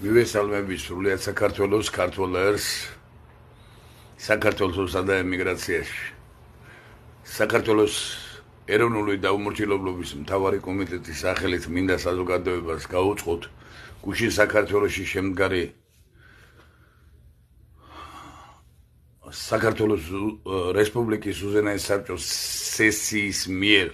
მივესალმები სრულიად საქართველოს ქართველებს საქართველოსა და ემიგრაციაში. საქართველოს ეროვნული დაუმორჩილებლობის მთავარი კომიტეტის სახელით მინდა საზოგადოებას გაუწყოთ გუშინ საქართველოში შემდგარი საქართველოს რესპუბლიკის უზენაეს საბჭოს სესიის მიერ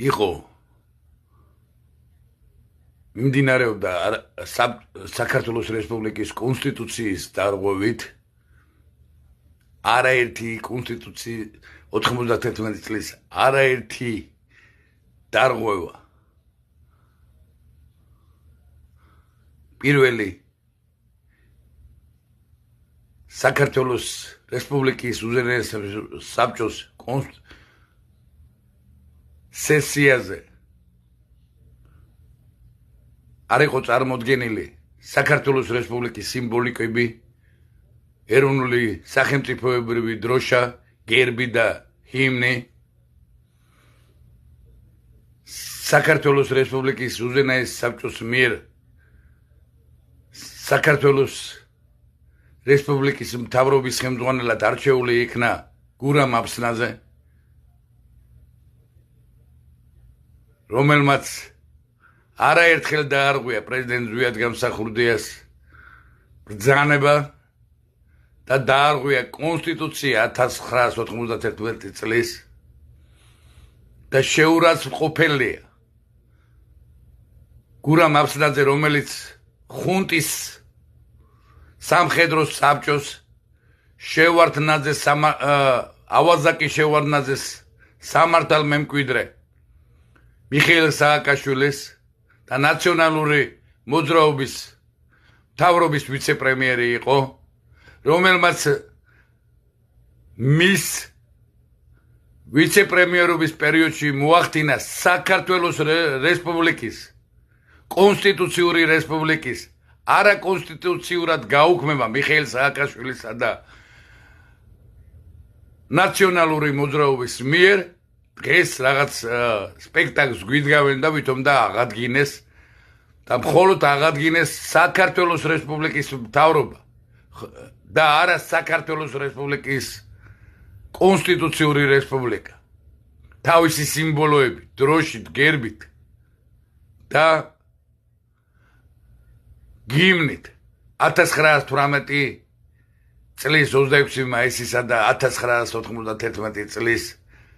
იყო მიმდინარეობდა საქართველოს რესპუბლიკის კონსტიტუციის დარღვევით არაერთი კონსტიტუციის 91 წლის არაერთი დარღვევა პირველი საქართველოს რესპუბლიკის უზენაეს საბჭოს სესიაზე არ იყო წარმოდგენილი საქართველოს რესპუბლიკის სიმბოლიკები, ეროვნული სახელმწიფოებრივი დროშა, გერბი და ჰიმნი, საქართველოს რესპუბლიკის უზენაეს საბჭოს მიერ საქართველოს რესპუბლიკის მთავრობის ხელმძღვანელად არჩეული იქნა გურამ აფსნაძე, რომელმაც არაერთხელ დაარღვია პრეზიდენტ ზვიად გამსახურდიას ბრძანება და დაარღვია კონსტიტუცია 1991 წლის და შეურაცხმყოფელია გურამ აფსნაძე, რომელიც ხუნტის სამხედრო საბჭოს შევარდნაძეს ავაზაკი შევარდნაძეს სამართალ მემკვიდრე მიხეილ სააკაშვილის და ნაციონალური მოძრაობის მთავრობის ვიცე-პრემიერი იყო, რომელმაც მის ვიცე-პრემიერობის პერიოდში მოახდინა საქართველოს რესპუბლიკის კონსტიტუციური რესპუბლიკის არაკონსტიტუციურად გაუქმება მიხეილ სააკაშვილისა და ნაციონალური მოძრაობის მიერ. დღეს რაღაც სპექტაკლს გვიდგავენ და ვითომ და აღადგინეს და მხოლოდ აღადგინეს საქართველოს რესპუბლიკის მთავრობა და არა საქართველოს რესპუბლიკის კონსტიტუციური რესპუბლიკა თავისი სიმბოლოებით, დროშით, გერბით და გიმნით 1918 წლის 26 მაისისა და 1991 წლის